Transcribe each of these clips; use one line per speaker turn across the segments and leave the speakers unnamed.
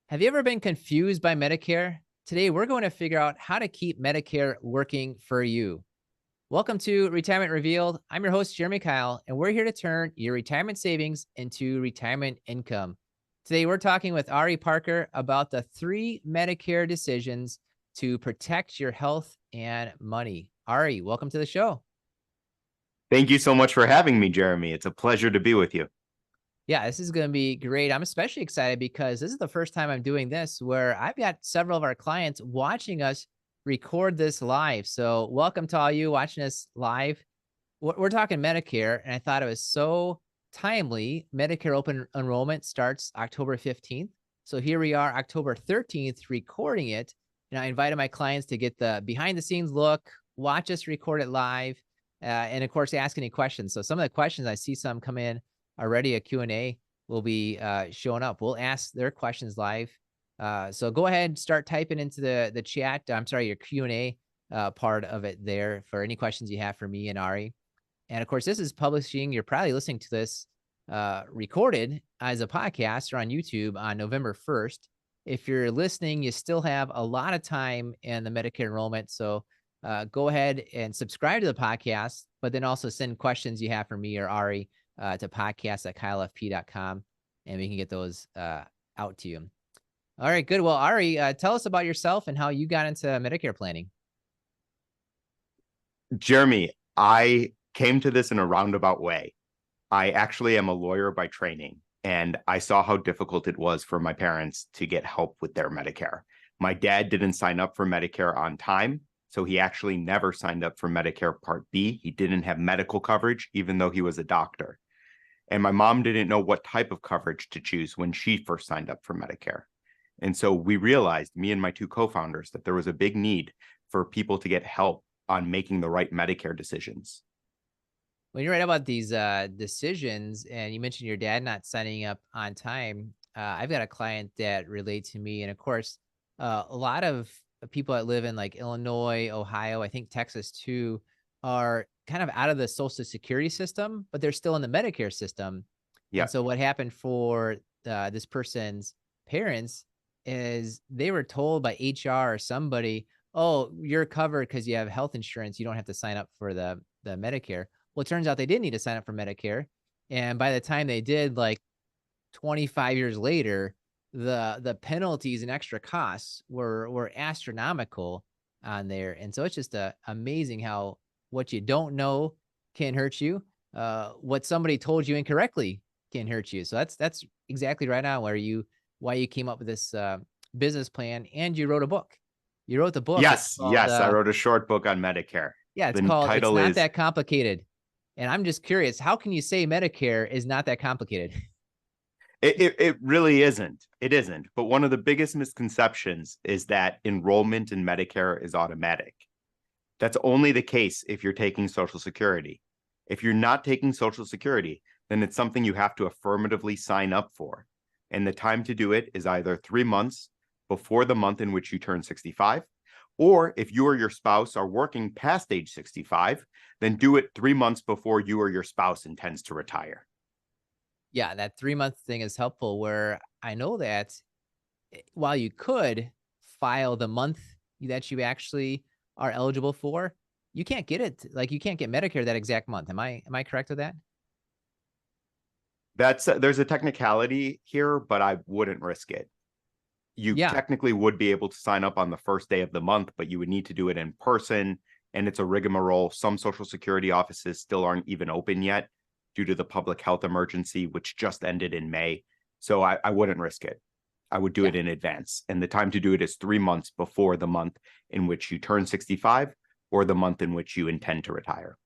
Have you ever been confused by Medicare? Today, we're going to figure out how to keep Medicare working for you. Welcome to Retirement Revealed. I'm your host, Jeremy Keil, and we're here to turn your retirement savings into retirement income. Today, we're talking with Ari Parker about the three Medicare decisions to protect your health and money. Ari, welcome to the show.
Thank you so much for having me, Jeremy. It's a pleasure to be with you.
Yeah, this is going to be great. I'm especially excited because this is the first time I'm doing this where I've got several of our clients watching us record this live. So, welcome to all you watching us live. We're talking Medicare, and I thought it was so timely. Medicare open enrollment starts October 15th. So, here we are, October 13th, recording it. And I invited my clients to get the behind the scenes look, watch us record it live, and of course, ask any questions. So, some of the questions I see some come in already, a Q&A will be showing up. We'll ask their questions live. So go ahead, start typing into the chat. I'm sorry, your Q&A part of it there for any questions you have for me and Ari. And of course, this is publishing. You're probably listening to this recorded as a podcast or on YouTube on November 1st. If you're listening, you still have a lot of time in the Medicare enrollment. So go ahead and subscribe to the podcast, but then also send questions you have for me or Ari to podcast@keilfp.com, and we can get those out to you. All right, good. Well, Ari, tell us about yourself and how you got into Medicare planning.
Jeremy, I came to this in a roundabout way. I actually am a lawyer by training, and I saw how difficult it was for my parents to get help with their Medicare. My dad didn't sign up for Medicare on time, so he actually never signed up for Medicare Part B. He didn't have medical coverage, even though he was a doctor. And my mom didn't know what type of coverage to choose when she first signed up for Medicare. And so we realized, me and my two co-founders, that there was a big need for people to get help on making the right Medicare decisions.
When you're right about these decisions, and you mentioned your dad not signing up on time, I've got a client that relates to me. And of course, a lot of people that live in like Illinois, Ohio, I think Texas too, are kind of out of the Social Security system, but they're still in the Medicare system.
Yeah.
And so what happened for this person's parents is they were told by HR or somebody, "Oh, you're covered because you have health insurance. You don't have to sign up for the Medicare." Well, it turns out they did need to sign up for Medicare, and by the time they did, like 25 years later, the penalties and extra costs were astronomical on there. And so it's just amazing how what you don't know can hurt you. What somebody told you incorrectly can hurt you. So that's exactly right on why you came up with this business plan, and you wrote a book. You wrote the book. It's called
Yes. I wrote a short book on Medicare.
yeah, it's
The
called It's
title
Not
is
That Complicated. And I'm just curious, how can you say Medicare is not that complicated?
it really isn't. It isn't. But one of the biggest misconceptions is that enrollment in Medicare is automatic. That's only the case if you're taking Social Security. If you're not taking Social Security, then it's something you have to affirmatively sign up for. And the time to do it is either 3 months before the month in which you turn 65, or if you or your spouse are working past age 65, then do it 3 months before you or your spouse intends to retire.
Yeah, that 3-month thing is helpful, where I know that while you could file the month that you actually are eligible for, you can't get it. Like, you can't get Medicare that exact month. Am I correct with that?
There's a technicality here, but I wouldn't risk it. You
Yeah.
technically would be able to sign up on the first day of the month, but you would need to do it in person, and it's a rigmarole. Some Social Security offices still aren't even open yet due to the public health emergency, which just ended in May. So I wouldn't risk it. I would do
Yeah.
it in advance. And the time to do it is 3 months before the month in which you turn 65 or the month in which you intend to retire.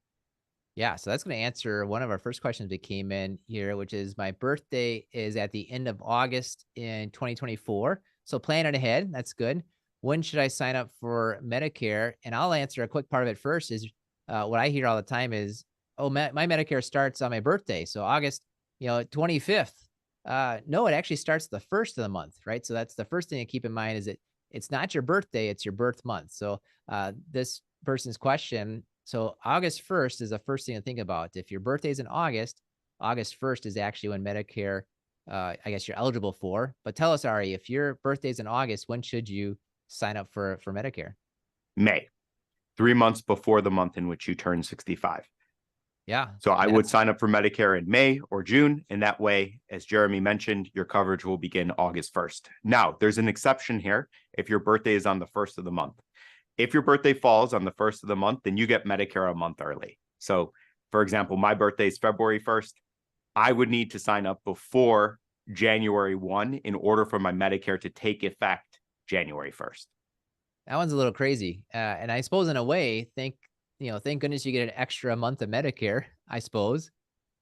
Yeah, so that's going to answer one of our first questions that came in here, which is my birthday is at the end of August in 2024. So plan it ahead. That's good. When should I sign up for Medicare? And I'll answer a quick part of it first is what I hear all the time is, oh, my Medicare starts on my birthday. So August, 25th. No, it actually starts the first of the month, right? So that's the first thing to keep in mind is it's not your birthday, it's your birth month. So this person's question, so August 1st is the first thing to think about. If your birthday is in August, August 1st is actually when Medicare I guess you're eligible for. But tell us, Ari, if your birthday's in August, when should you sign up for Medicare?
May, 3 months before the month in which you turn 65.
Yeah,
So I would
that's
sign up for Medicare in May or June. And that way, as Jeremy mentioned, your coverage will begin August 1st. Now, there's an exception here if your birthday is on the first of the month. If your birthday falls on the first of the month, then you get Medicare a month early. So, for example, my birthday is February 1st. I would need to sign up before January 1 in order for my Medicare to take effect January 1st.
that one's a little crazy. And I suppose in a way, thank goodness you get an extra month of Medicare, I suppose.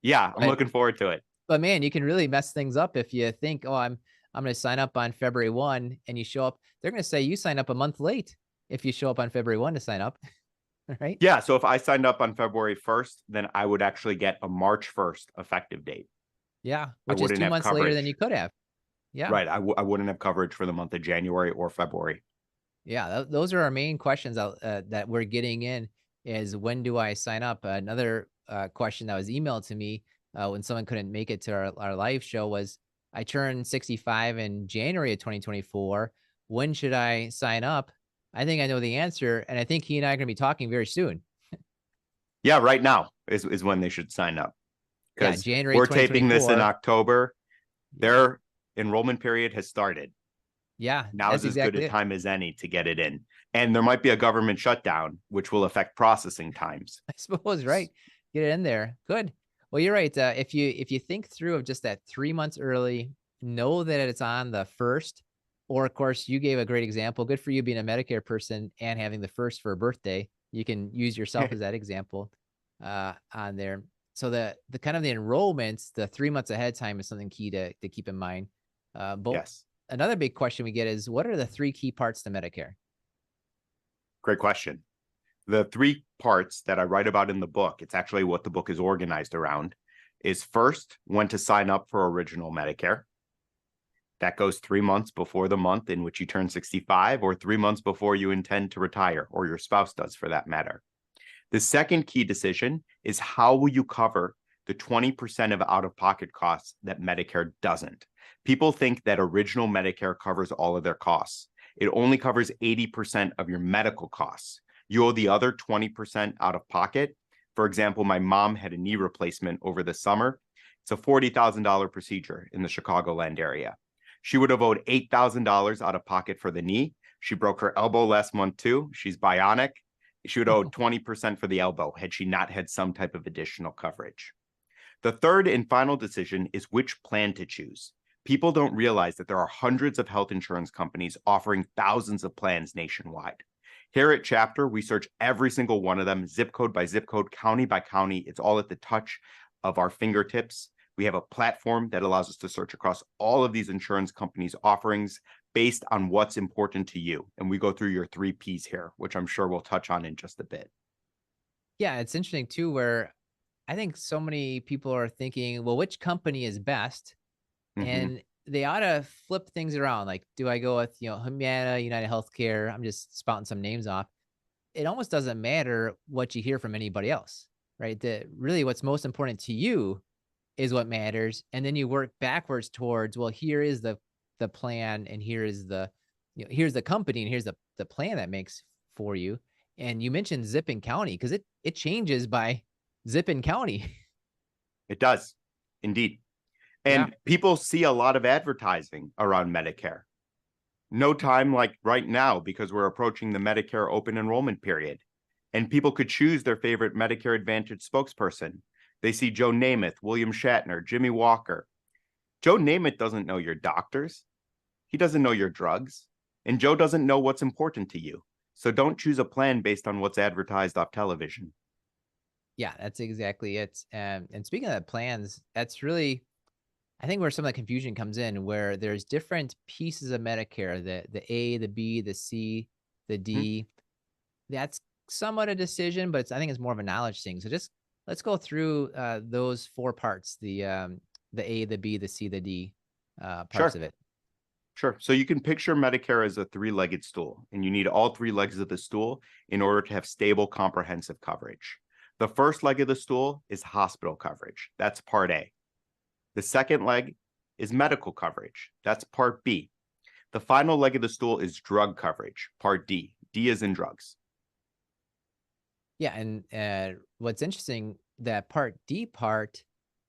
Yeah, I'm
But
looking forward to it.
but man, you can really mess things up if you think, oh, I'm going to sign up on February 1 and you show up. They're going to say you sign up a month late if you show up on February 1 to sign up, right?
Yeah, so if I signed up on February 1st, then I would actually get a March 1st effective date.
Yeah,
I
which is
wouldn't
2
have
months later than
coverage.
you could have. Yeah.
Right. I wouldn't have coverage for the month of January or February.
Yeah, those are our main questions that we're getting in is when do I sign up? Another question that was emailed to me when someone couldn't make it to our live show was I turned 65 in January of 2024. When should I sign up? I think I know the answer, and I think he and I are going to be talking very soon.
Yeah, right now is when they should sign up
Yeah,
because
January
we're taping this in
2024.
October.
Yeah,
Their enrollment period has started.
yeah,
Now
that's
is as good a
exactly it.
time as any to get it in. And there might be a government shutdown, which will affect processing times.
I suppose, right? Get it in there. Good. Well, you're right. If you think through of just that 3 months early, know that it's on the first, or of course, you gave a great example. Good for you being a Medicare person and having the first for a birthday. You can use yourself as that example on there. So the kind of the enrollments, the 3 months ahead of time is something key to keep in mind. But
Yes.
another big question we get is what are the three key parts to Medicare?
Great question. The three parts that I write about in the book, it's actually what the book is organized around, is first, when to sign up for original Medicare. That goes 3 months before the month in which you turn 65 or 3 months before you intend to retire, or your spouse does for that matter. The second key decision is how will you cover the 20% of out-of-pocket costs that Medicare doesn't? People think that original Medicare covers all of their costs. It only covers 80% of your medical costs. You owe the other 20% out of pocket. For example, my mom had a knee replacement over the summer. It's a $40,000 procedure in the Chicagoland area. She would have owed $8,000 out of pocket for the knee. She broke her elbow last month too. She's bionic. She would owe 20% for the elbow had she not had some type of additional coverage. The third and final decision is which plan to choose. People don't realize that there are hundreds of health insurance companies offering thousands of plans nationwide. Here at Chapter, we search every single one of them, zip code by zip code, county by county. It's all at the touch of our fingertips. We have a platform that allows us to search across all of these insurance companies' offerings based on what's important to you. And we go through your 3 Ps here, which I'm sure we'll touch on in just a bit.
Yeah, it's interesting too, where I think so many people are thinking, well, which company is best?
Mm-hmm.
And they ought to flip things around. Like, do I go with, Humana, United Healthcare? I'm just spouting some names off. It almost doesn't matter what you hear from anybody else, right? Really what's most important to you is what matters. And then you work backwards towards, well, here is the plan and here is here's the company and here's the plan that makes for you. And you mentioned zip and county because it changes by zip and county.
It does, indeed.
Yeah.
And people see a lot of advertising around Medicare. No time like right now because we're approaching the Medicare open enrollment period. And people could choose their favorite Medicare Advantage spokesperson. They see Joe Namath, William Shatner, Jimmy Walker. Joe Namath doesn't know your doctors. He doesn't know your drugs. And Joe doesn't know what's important to you. So don't choose a plan based on what's advertised off television.
Yeah, that's exactly it. And speaking of the plans, that's really, I think, where some of the confusion comes in, where there's different pieces of Medicare, the A, the B, the C, the
Hmm?
D. That's somewhat a decision, but I think it's more of a knowledge thing. So just let's go through those four parts: the A, the B, the C, the D parts
Sure.
of it.
Sure. So you can picture Medicare as a three-legged stool, and you need all three legs of the stool in order to have stable, comprehensive coverage. The first leg of the stool is hospital coverage. That's Part A. The second leg is medical coverage. That's Part B. The final leg of the stool is drug coverage, Part D. D is in drugs.
Yeah, and what's interesting, that Part D part,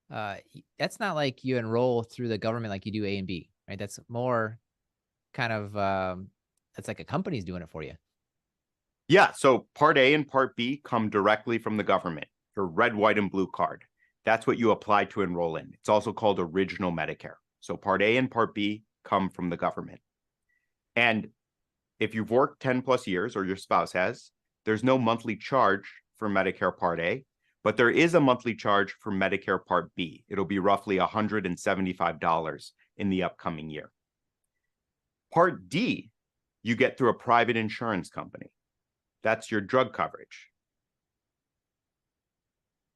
that's not like you enroll through the government like you do A and B, right? That's more kind of that's like a company's doing it for you.
Yeah, so Part A and Part B come directly from the government, your red, white, and blue card. That's what you apply to enroll in. It's also called Original Medicare. So Part A and Part B come from the government. And if you've worked 10 plus years or your spouse has, there's no monthly charge for Medicare Part A, but there is a monthly charge for Medicare Part B. It'll be roughly $175 in the upcoming year. Part D, you get through a private insurance company. That's your drug coverage.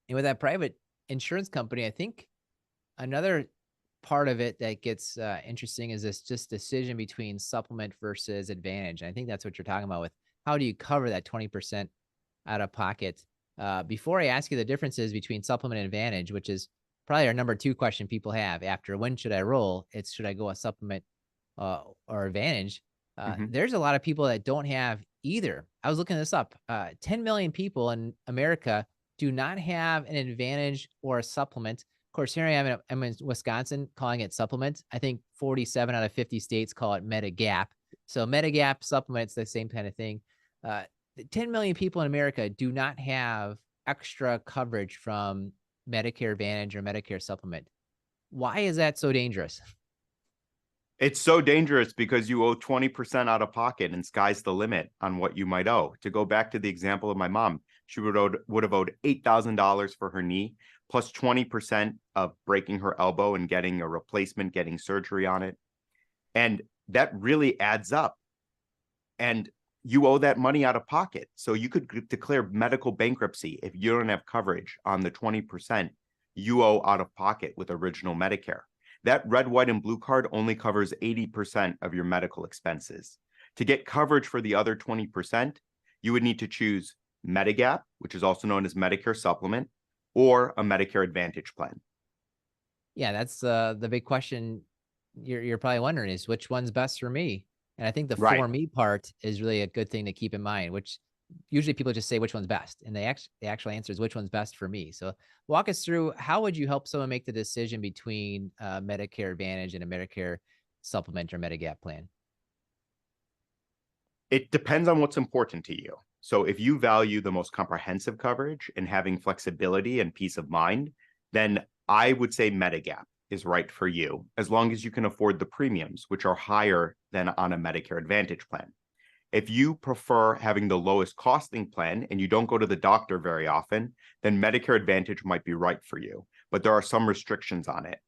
And with that private insurance company, I think another part of it that gets interesting is this just decision between supplement versus advantage. And I think that's what you're talking about with how do you cover that 20% out of pocket. Before I ask you the differences between supplement and advantage, which is probably our number 2 question people have after when should I roll, it's should I go a supplement or advantage. There's a lot of people that don't have either. I was looking this up. 10 million people in America do not have an advantage or a supplement. Of course, here I am, I'm in Wisconsin calling it supplement. I think 47 out of 50 states call it Medigap. So Medigap supplement, it's the same kind of thing. 10 million people in America do not have extra coverage from Medicare Advantage or Medicare supplement. Why is that so dangerous?
It's so dangerous because you owe 20% out of pocket and sky's the limit on what you might owe. To go back to the example of my mom, she would have owed $8,000 for her knee, plus 20% of breaking her elbow and getting a replacement, getting surgery on it. And that really adds up. And you owe that money out of pocket. So you could declare medical bankruptcy if you don't have coverage on the 20% you owe out of pocket with Original Medicare. That red, white, and blue card only covers 80% of your medical expenses. To get coverage for the other 20%, you would need to choose Medigap, which is also known as Medicare Supplement, or a Medicare Advantage plan.
Yeah, that's the big question you're probably wondering is which one's best for me? And I think the
Right.
for me part is really a good thing to keep in mind, which usually people just say which one's best. And the actual answer is which one's best for me. So walk us through, how would you help someone make the decision between Medicare Advantage and a Medicare supplement or Medigap plan?
It depends on what's important to you. So if you value the most comprehensive coverage and having flexibility and peace of mind, then I would say Medigap is right for you, as long as you can afford the premiums, which are higher than on a Medicare Advantage plan. If you prefer having the lowest costing plan and you don't go to the doctor very often, then Medicare Advantage might be right for you, but there are some restrictions on it.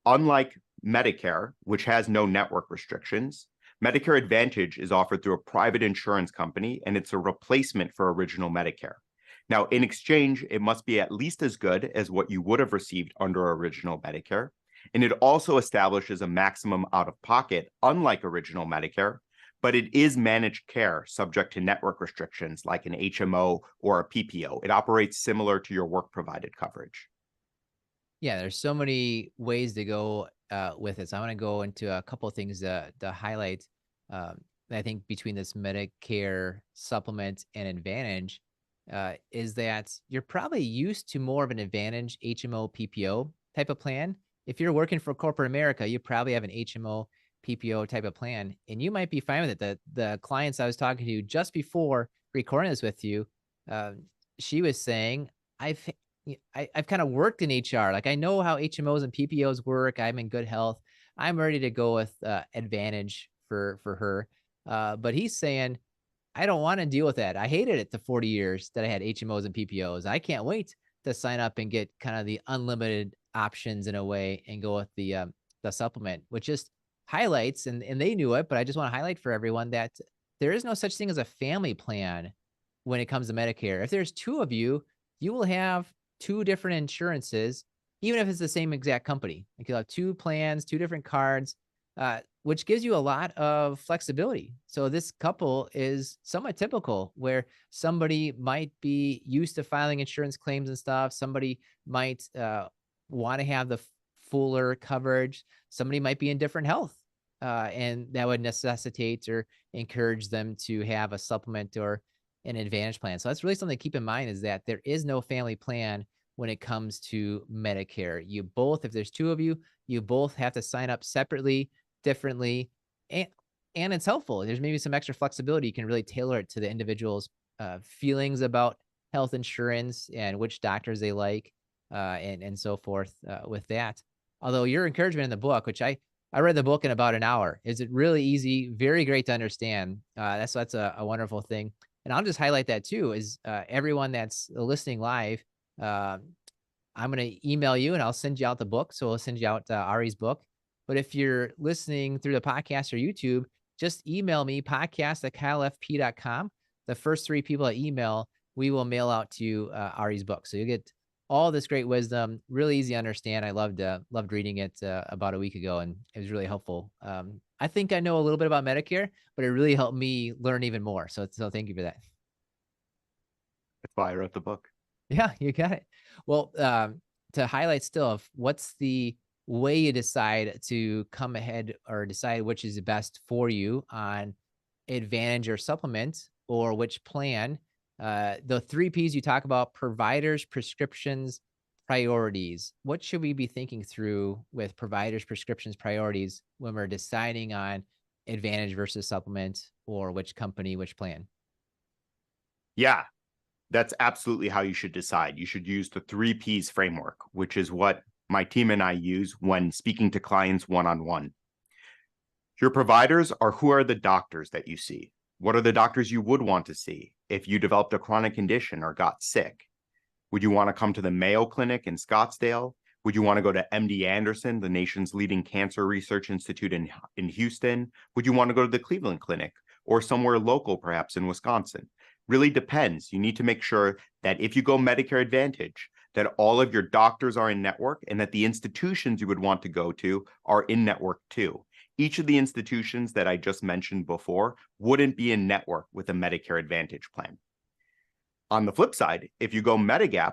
Unlike Medicare, which has no network restrictions, Medicare Advantage is offered through a private insurance company, and it's a replacement for Original Medicare. Now, in exchange, it must be at least as good as what you would have received under Original Medicare. And it also establishes a maximum out of pocket, unlike Original Medicare, but it is managed care subject to network restrictions like an HMO or a PPO. It operates similar to your work provided coverage.
Yeah, there's so many ways to go with it. So I want to go into a couple of things to highlight. I think between this Medicare supplement and advantage is that you're probably used to more of an advantage HMO PPO type of plan. If you're working for corporate America, you probably have an HMO PPO type of plan, and you might be fine with it. The clients I was talking to just before recording this with you, uh, she was saying, I've kind of worked in HR. Like I know how HMOs and PPOs work. I'm in good health. I'm ready to go with advantage for her. But he's saying, I don't want to deal with that. I hated it the 40 years that I had HMOs and PPOs. I can't wait to sign up and get kind of the unlimited options in a way and go with the supplement, which just highlights, and they knew it, but I just want to highlight for everyone that there is no such thing as a family plan when it comes to Medicare. If there's 2 of you, you will have 2 different insurances, even if it's the same exact company. Like you'll have 2 plans, 2 different cards, which gives you a lot of flexibility. So this couple is somewhat typical where somebody might be used to filing insurance claims and stuff. Somebody might want to have the fuller coverage. Somebody might be in different health, and that would necessitate or encourage them to have a supplement or an advantage plan. So that's really something to keep in mind, is that there is no family plan when it comes to Medicare. You both, if there's two of you, you both have to sign up separately, differently, and it's helpful. There's maybe some extra flexibility. You can really tailor it to the individual's feelings about health insurance and which doctors they like, and so forth with that. Although your encouragement in the book, which I read the book in about an hour, is it really easy, very great to understand. That's a wonderful thing. And I'll just highlight that too, is everyone that's listening live, uh, I'm going to email you and I'll send you out the book. So I'll send you out Ari's book. But if you're listening through the podcast or YouTube, just email me, podcast@keilfp.com. The first three people I email, we will mail out to you Ari's book. So you'll get all this great wisdom, really easy to understand. I loved reading it about a week ago, and it was really helpful. I think I know a little bit about Medicare, but it really helped me learn even more. So thank you for that.
That's why I wrote the book.
Yeah, you got it. Well, to highlight still, of what's the way you decide to come ahead or decide which is the best for you on advantage or supplement, or which plan, the three P's you talk about: providers, prescriptions, priorities. What should we be thinking through with providers, prescriptions, priorities when we're deciding on advantage versus supplement, or which company, which plan?
Yeah, that's absolutely how you should decide. You should use the 3 Ps framework, which is what my team and I use when speaking to clients one-on-one. Your providers are who are the doctors that you see. What are the doctors you would want to see if you developed a chronic condition or got sick? Would you want to come to the Mayo Clinic in Scottsdale? Would you want to go to MD Anderson, the nation's leading cancer research institute in Houston? Would you want to go to the Cleveland Clinic or somewhere local, perhaps in Wisconsin? Really depends. You need to make sure that if you go Medicare Advantage, that all of your doctors are in network and that the institutions you would want to go to are in network too. Each of the institutions that I just mentioned before wouldn't be in network with a Medicare Advantage plan. On the flip side, if you go Medigap,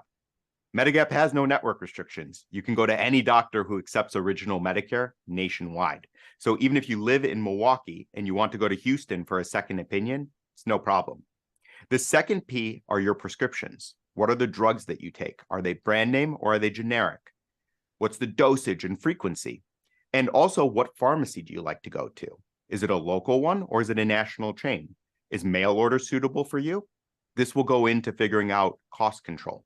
Medigap has no network restrictions. You can go to any doctor who accepts original Medicare nationwide. So even if you live in Milwaukee and you want to go to Houston for a second opinion, it's no problem. The second P are your prescriptions. What are the drugs that you take? Are they brand name or are they generic? What's the dosage and frequency? And also, what pharmacy do you like to go to? Is it a local one or is it a national chain? Is mail order suitable for you? This will go into figuring out cost control.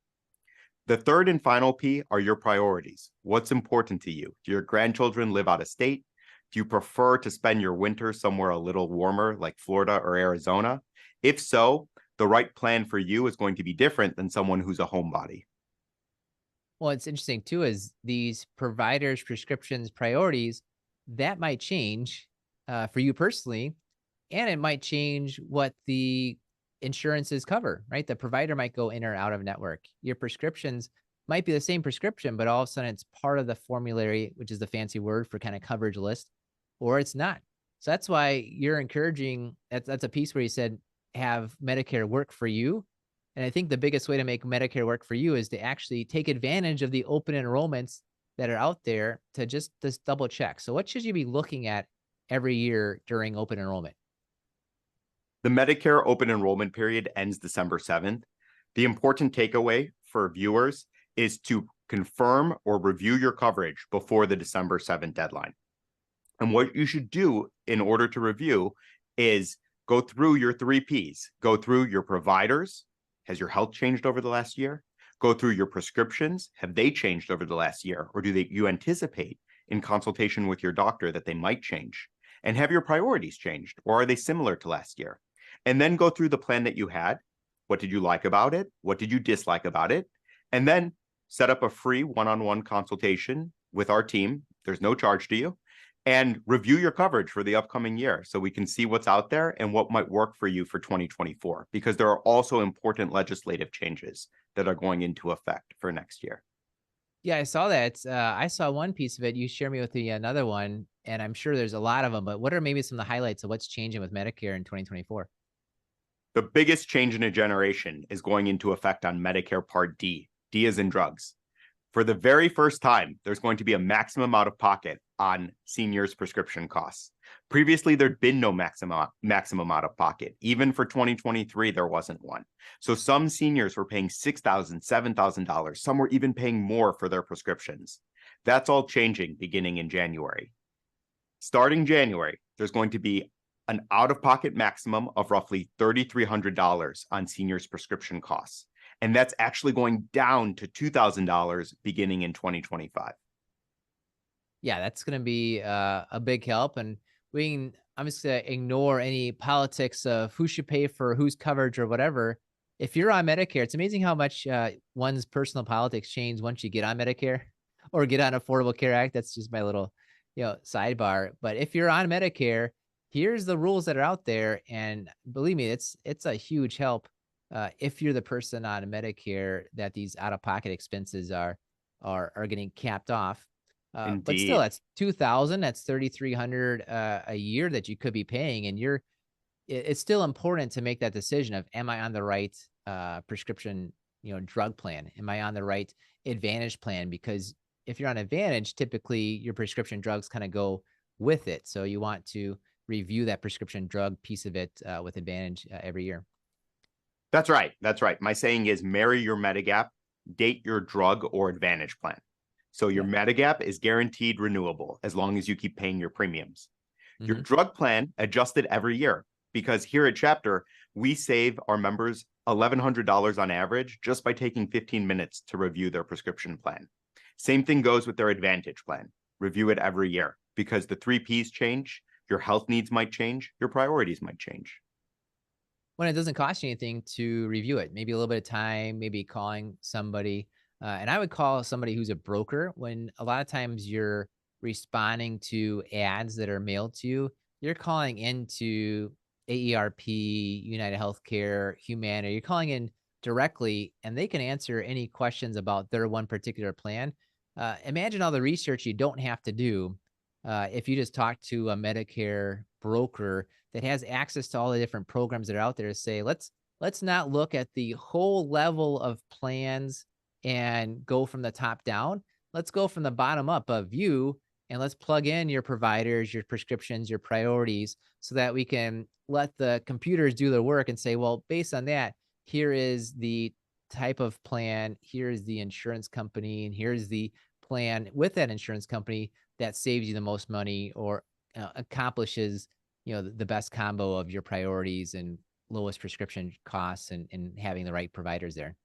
The third and final P are your priorities. What's important to you? Do your grandchildren live out of state? Do you prefer to spend your winter somewhere a little warmer like Florida or Arizona? If so, the right plan for you is going to be different than someone who's a homebody.
Well, it's interesting too, is these providers, prescriptions, priorities, that might change for you personally, and it might change what the insurances cover, right? The provider might go in or out of network. Your prescriptions might be the same prescription, but all of a sudden it's part of the formulary, which is the fancy word for kind of coverage list, or it's not. So that's why you're encouraging, that's a piece where you said, have Medicare work for you. And I think the biggest way to make Medicare work for you is to actually take advantage of the open enrollments that are out there to just double check. So what should you be looking at every year during open enrollment?
The Medicare open enrollment period ends December 7th. The important takeaway for viewers is to confirm or review your coverage before the December 7th deadline. And what you should do in order to review is go through your 3 Ps, go through your providers. Has your health changed over the last year? Go through your prescriptions. Have they changed over the last year? Or do you anticipate in consultation with your doctor that they might change? And have your priorities changed? Or are they similar to last year? And then go through the plan that you had. What did you like about it? What did you dislike about it? And then set up a free one-on-one consultation with our team. There's no charge to you. And review your coverage for the upcoming year so we can see what's out there and what might work for you for 2024, because there are also important legislative changes that are going into effect for next year.
Yeah, I saw that. I saw one piece of it. You share me with the another one, and I'm sure there's a lot of them, but what are maybe some of the highlights of what's changing with Medicare in 2024?
The biggest change in a generation is going into effect on Medicare Part D. D is in drugs. For the very first time, there's going to be a maximum out of pocket on seniors' prescription costs. Previously, there'd been no maximum out of pocket. Even for 2023, there wasn't one. So some seniors were paying $6,000, $7,000. Some were even paying more for their prescriptions. That's all changing beginning in January. Starting January, there's going to be an out-of-pocket maximum of roughly $3,300 on seniors' prescription costs. And that's actually going down to $2,000 beginning in 2025.
Yeah, that's going to be a big help. And I'm just going to ignore any politics of who should pay for whose coverage or whatever. If you're on Medicare, it's amazing how much one's personal politics change once you get on Medicare or get on Affordable Care Act. That's just my little, sidebar. But if you're on Medicare, here's the rules that are out there. And believe me, it's a huge help. If you're the person on Medicare, that these out-of-pocket expenses are getting capped off. But still,
Indeed.
that's 2,000. That's 3,300 a year that you could be paying, and it's still important to make that decision of, am I on the right prescription, drug plan? Am I on the right Advantage plan? Because if you're on Advantage, typically your prescription drugs kind of go with it. So you want to review that prescription drug piece of it with Advantage every year.
That's right. That's right. My saying is marry your Medigap, date your drug or Advantage plan. So your Medigap is guaranteed renewable as long as you keep paying your premiums. Your drug plan adjusted every year, because here at Chapter, we save our members $1,100 on average just by taking 15 minutes to review their prescription plan. Same thing goes with their Advantage plan. Review it every year, because the 3 Ps change, your health needs might change, your priorities might change.
When it doesn't cost you anything to review it, maybe a little bit of time, maybe calling somebody. And I would call somebody who's a broker. When a lot of times you're responding to ads that are mailed to you, you're calling into AERP, United Healthcare, Humana. You're calling in directly, and they can answer any questions about their one particular plan. Imagine all the research you don't have to do if you just talk to a Medicare broker that has access to all the different programs that are out there to say, let's not look at the whole level of plans and go from the top down. Let's go from the bottom up of you, and let's plug in your providers, your prescriptions, your priorities, so that we can let the computers do their work and say, well, based on that, here is the type of plan, here's the insurance company, and here's the plan with that insurance company that saves you the most money or accomplishes, the best combo of your priorities and lowest prescription costs and having the right providers there.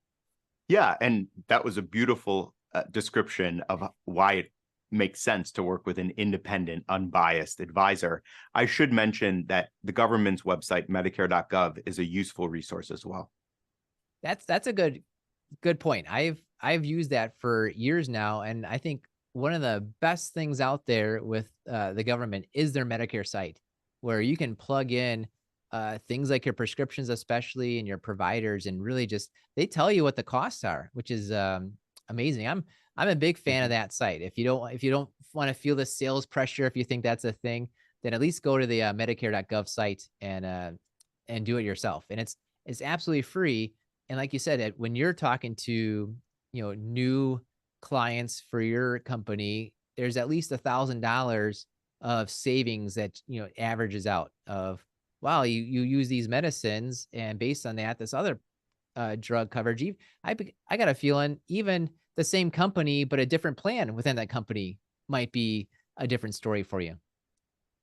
Yeah, and that was a beautiful description of why it makes sense to work with an independent, unbiased advisor. I should mention that the government's website, Medicare.gov, is a useful resource as well.
That's a good point. I've used that for years now, and I think one of the best things out there with the government is their Medicare site, where you can plug in things like your prescriptions, especially, and your providers, and really just, they tell you what the costs are, which is amazing. I'm a big fan of that site. If you don't want to feel the sales pressure, if you think that's a thing, then at least go to the Medicare.gov site and do it yourself. And it's absolutely free. And like you said, when you're talking to new clients for your company, there's at least $1,000 of savings that averages out of, wow, you use these medicines, and based on that, this other drug coverage. I got a feeling even the same company but a different plan within that company might be a different story for you.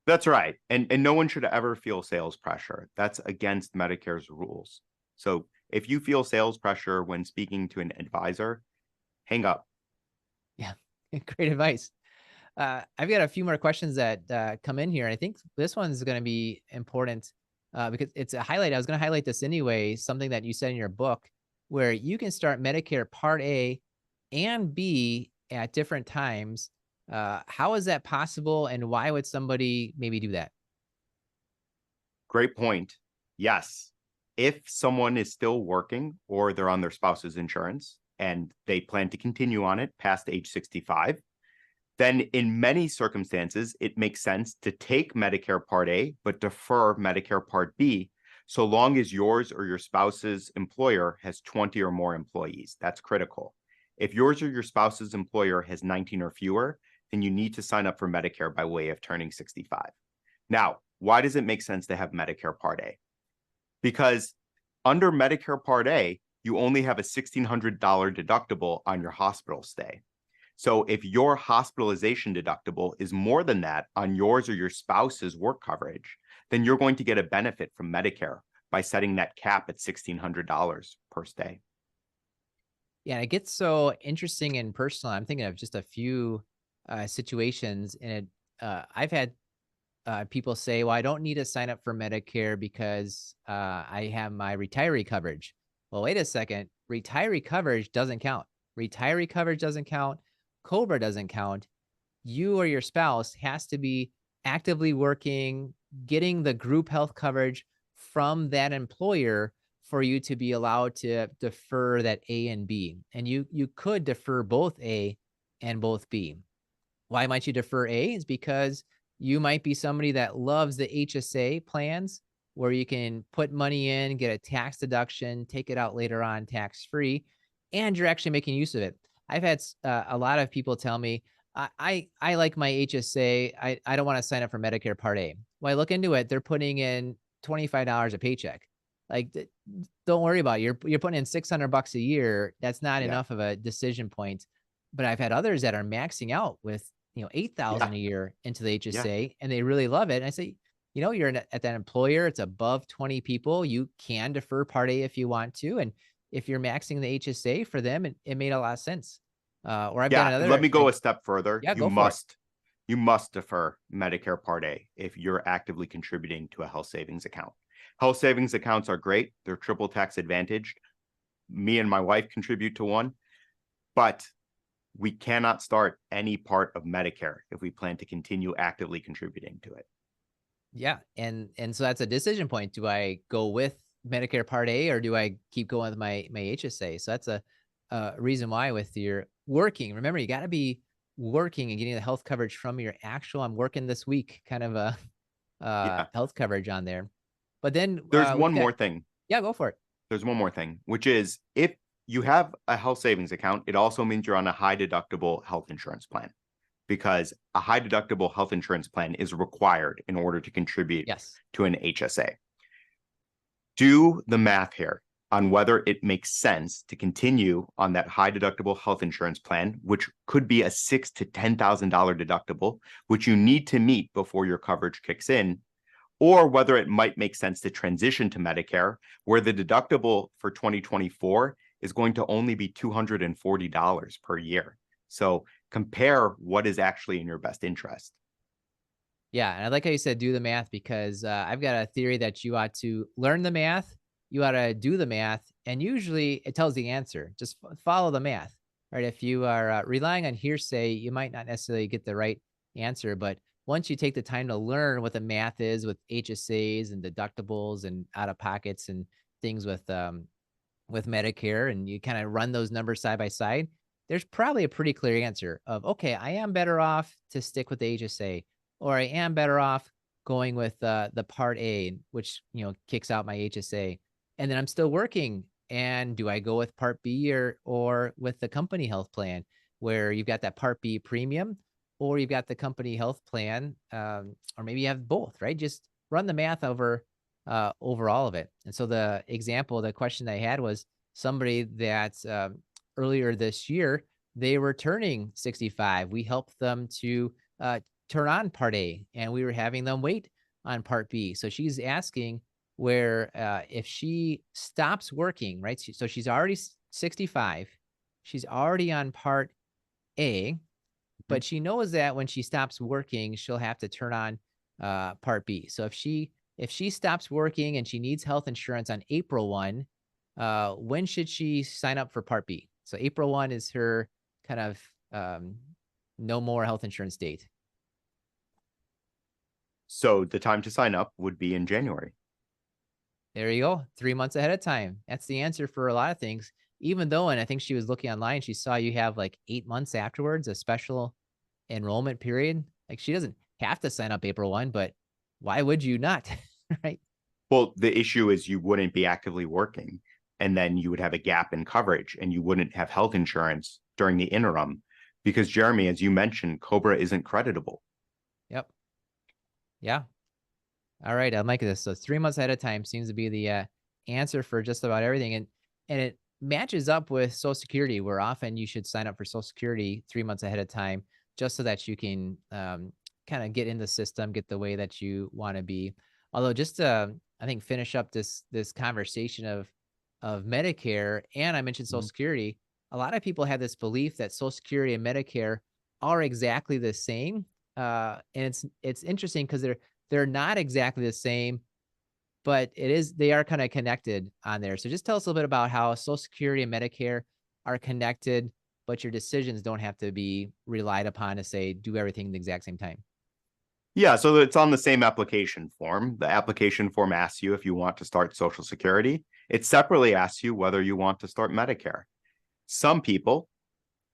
That's right. And no one should ever feel sales pressure. That's against Medicare's rules. So if you feel sales pressure when speaking to an advisor, hang up.
Yeah, great advice. I've got a few more questions that come in here. And I think this one's going to be important because it's a highlight. I was going to highlight this anyway, something that you said in your book, where you can start Medicare Part A and B at different times. How is that possible, and why would somebody maybe do that?
Great point. Yes. If someone is still working or they're on their spouse's insurance and they plan to continue on it past age 65, then in many circumstances, it makes sense to take Medicare Part A, but defer Medicare Part B, so long as yours or your spouse's employer has 20 or more employees. That's critical. If yours or your spouse's employer has 19 or fewer, then you need to sign up for Medicare by way of turning 65. Now, why does it make sense to have Medicare Part A? Because under Medicare Part A, you only have a $1,600 deductible on your hospital stay. So if your hospitalization deductible is more than that on yours or your spouse's work coverage, then you're going to get a benefit from Medicare by setting that cap at $1,600 per stay.
Yeah, it gets so interesting and personal. I'm thinking of just a few situations, and I've had people say, "Well, I don't need to sign up for Medicare because I have my retiree coverage." Well, wait a second. Retiree coverage doesn't count. Retiree coverage doesn't count. COBRA doesn't count. You or your spouse has to be actively working, getting the group health coverage from that employer for you to be allowed to defer that A and B. And you could defer both A and both B. Why might you defer A? Is because you might be somebody that loves the HSA plans where you can put money in, get a tax deduction, take it out later on tax free, and you're actually making use of it. I've had a lot of people tell me, I like my HSA. I don't want to sign up for Medicare Part A. Well, I look into it. They're putting in $25 a paycheck. Like, don't worry about it. You're putting in $600 a year. That's not enough of a decision point. But I've had others that are maxing out with 8,000 a year into the HSA, and they really love it. And I say, you're at that employer. It's above 20 people. You can defer Part A if you want to, and if you're maxing the HSA for them, it made a lot of sense. Or I've got another.
Let me go a step further.
Yeah, go for it.
You must defer Medicare Part A if you're actively contributing to a health savings account. Health savings accounts are great. They're triple tax advantaged. Me and my wife contribute to one, but we cannot start any part of Medicare if we plan to continue actively contributing to it.
Yeah. And so that's a decision point. Do I go with Medicare Part A or do I keep going with my HSA? So that's a reason why with your working, remember, you got to be working and getting the health coverage from your actual, I'm working this week kind of a health coverage on there. But then
there's one more thing.
Yeah, go for it.
There's one more thing, which is if you have a health savings account, it also means you're on a high deductible health insurance plan, because a high deductible health insurance plan is required in order to contribute to an HSA. Do the math here on whether it makes sense to continue on that high deductible health insurance plan, which could be a $6,000 to $10,000 deductible, which you need to meet before your coverage kicks in, or whether it might make sense to transition to Medicare, where the deductible for 2024 is going to only be $240 per year. So compare what is actually in your best interest.
Yeah, and I like how you said do the math, because I've got a theory that you ought to learn the math, you ought to do the math, and usually it tells the answer. Just follow the math, right? If you are relying on hearsay, you might not necessarily get the right answer, but once you take the time to learn what the math is with HSAs and deductibles and out-of-pockets and things with Medicare, and you kind of run those numbers side by side, there's probably a pretty clear answer of, okay, I am better off to stick with the HSA, or I am better off going with the Part A, which, kicks out my HSA, and then I'm still working. And do I go with Part B or with the company health plan where you've got that Part B premium, or you've got the company health plan, or maybe you have both, right? Just run the math over all of it. And so the question I had was somebody that earlier this year, they were turning 65. We helped them to turn on Part A, and we were having them wait on Part B. So she's asking where if she stops working, right? So she's already 65. She's already on Part A, but she knows that when she stops working, she'll have to turn on Part B. So if she stops working and she needs health insurance on April 1, when should she sign up for Part B? So April 1 is her kind of no more health insurance date.
So the time to sign up would be in January.
There you go. 3 months ahead of time. That's the answer for a lot of things. Even though, and I think she was looking online, she saw you have like 8 months afterwards, a special enrollment period. Like, she doesn't have to sign up April 1, but why would you not? Right?
Well, the issue is you wouldn't be actively working. and then you would have a gap in coverage and you wouldn't have health insurance during the interim because, Jeremy, as you mentioned, COBRA isn't creditable.
Yep. Yeah. All right. I like this. So 3 months ahead of time seems to be the answer for just about everything. And it matches up with Social Security, where often you should sign up for Social Security 3 months ahead of time, just so that you can kind of get in the system, get the way that you want to be. Although just to, I think, finish up this conversation of Medicare, and I mentioned Social
Mhm.
Security, a lot of people have this belief that Social Security and Medicare are exactly the same. And it's interesting because they're not exactly the same, but they are kind of connected on there. So just tell us a little bit about how Social Security and Medicare are connected, but your decisions don't have to be relied upon to say do everything the exact same time.
Yeah, so it's on the same application form. The application form asks you if you want to start Social Security. It separately asks you whether you want to start Medicare. Some people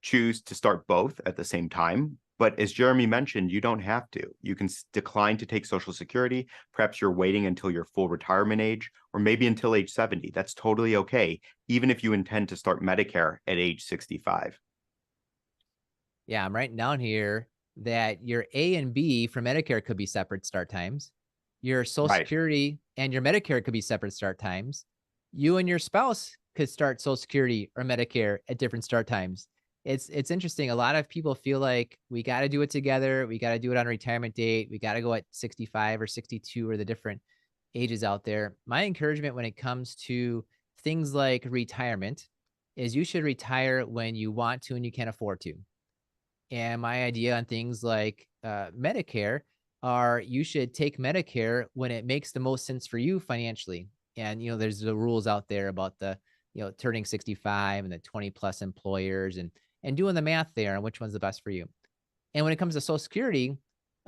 choose to start both at the same time, but as Jeremy mentioned, you don't have to. You can decline to take Social Security. Perhaps you're waiting until your full retirement age, or maybe until age 70. That's totally okay, even if you intend to start Medicare at age 65.
Yeah, I'm writing down here that your A and B for Medicare could be separate start times. Your Social
Right.
Security and your Medicare could be separate start times. You and your spouse could start Social Security or Medicare at different start times. It's interesting. A lot of people feel like we got to do it together. We got to do it on retirement date. We got to go at 65 or 62 or the different ages out there. My encouragement when it comes to things like retirement is you should retire when you want to and you can afford to. And my idea on things like Medicare are you should take Medicare when it makes the most sense for you financially. And, there's the rules out there about turning 65 and the 20 plus employers and doing the math there on which one's the best for you. And when it comes to Social Security,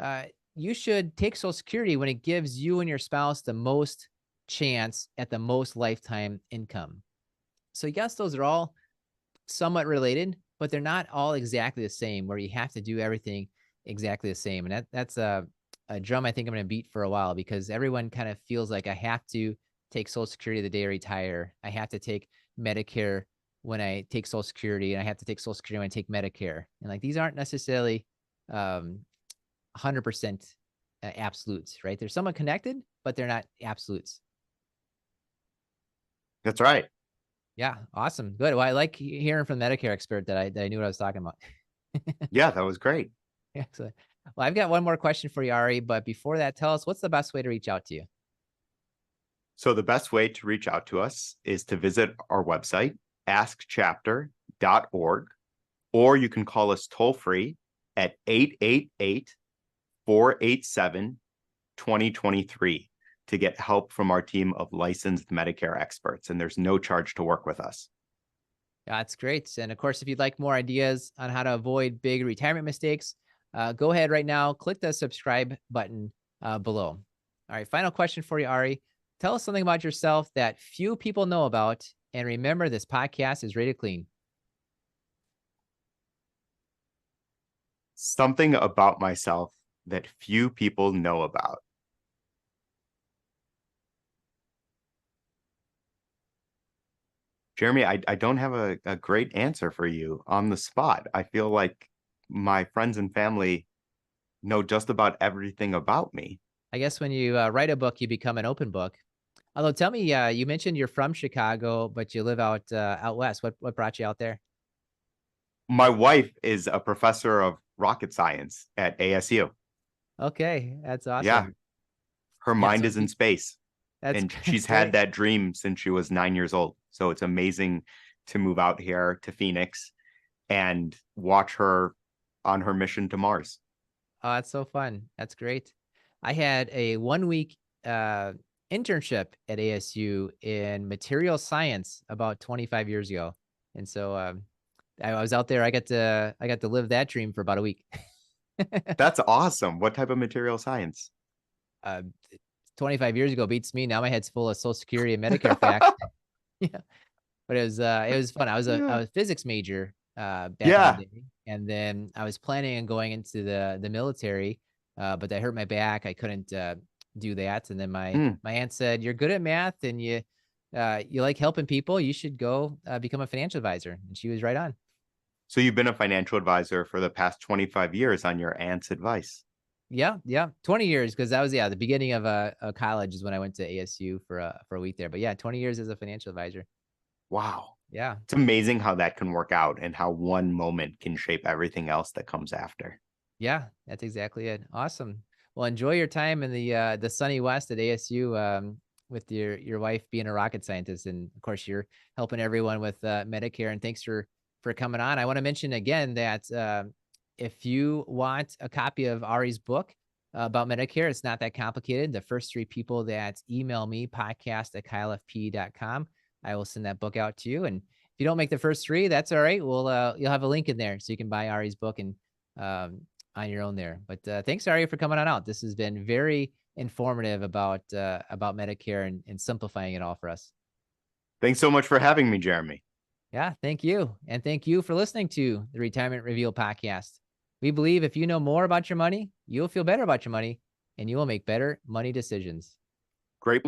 uh, you should take Social Security when it gives you and your spouse the most chance at the most lifetime income. So, yes, those are all somewhat related, but they're not all exactly the same where you have to do everything exactly the same. And that's a drum I think I'm going to beat for a while because everyone kind of feels like I have to take Social Security the day I retire. I have to take Medicare when I take Social Security, and I have to take Social Security when I take Medicare. And like these aren't necessarily 100% absolutes, right? They're somewhat connected, but they're not absolutes.
That's right.
Yeah, awesome. Good. Well, I like hearing from the Medicare expert that I knew what I was talking about.
Yeah, that was great.
Excellent. Well, I've got one more question for you, Ari, but before that, tell us what's the best way to reach out to you?
So the best way to reach out to us is to visit our website, askchapter.org, or you can call us toll free at 888-487-2023 to get help from our team of licensed Medicare experts. And there's no charge to work with us.
That's great. And of course, if you'd like more ideas on how to avoid big retirement mistakes, go ahead right now, click the subscribe button below. All right, final question for you, Ari. Tell us something about yourself that few people know about. And remember, this podcast is rated clean.
Something about myself that few people know about. Jeremy, I don't have a great answer for you on the spot. I feel like my friends and family know just about everything about me.
I guess when you write a book, you become an open book. Although, tell me, you mentioned you're from Chicago, but you live out west. What brought you out there?
My wife is a professor of rocket science at ASU.
Okay, that's
Yeah,
awesome.
her
Yeah,
mind
so
is in space,
that's
and
that's
she's had
great.
that dream since she was 9 years old. So it's amazing to move out here to Phoenix and watch her on her mission to Mars.
Oh, that's so fun. That's great. I had a 1 week internship at ASU in material science about 25 years ago, and so I was out there. I got to live that dream for about a week.
That's awesome. What type of material science?
uh, 25 years ago beats me. Now my head's full of Social Security and Medicare facts. Yeah, but it was fun. I was a physics major back in the
Yeah.
day, and then I was planning on going into the military, but I hurt my back. I couldn't do that, and then my
Mm.
my aunt said, "You're good at math, and you like helping people, you should go become a financial advisor. And she was right on.
So you've been a financial advisor for the past 25 years on your aunt's advice.
Yeah, yeah, 20 years, because that was the beginning of a college is when I went to ASU for a week there. But yeah, 20 years as a financial advisor.
Wow.
Yeah,
It's amazing how that can work out and how one moment can shape everything else that comes after.
yeah, that's exactly it. Awesome. Well, enjoy your time in the sunny West at ASU, with your wife being a rocket scientist, and of course you're helping everyone with Medicare. And thanks for coming on. I want to mention again that if you want a copy of Ari's book about Medicare, it's not that complicated. The first 3 people that email me, podcast@keilfp.com, I will send that book out to you. And if you don't make the first 3, that's all right. You'll have a link in there so you can buy Ari's book and on your own there. But thanks, Ari, for coming on out. This has been very informative about Medicare and simplifying it all for us.
Thanks so much for having me, Jeremy.
Yeah, thank you. And thank you for listening to the Retirement Reveal podcast. We believe if you know more about your money, you'll feel better about your money and you will make better money decisions.
Great.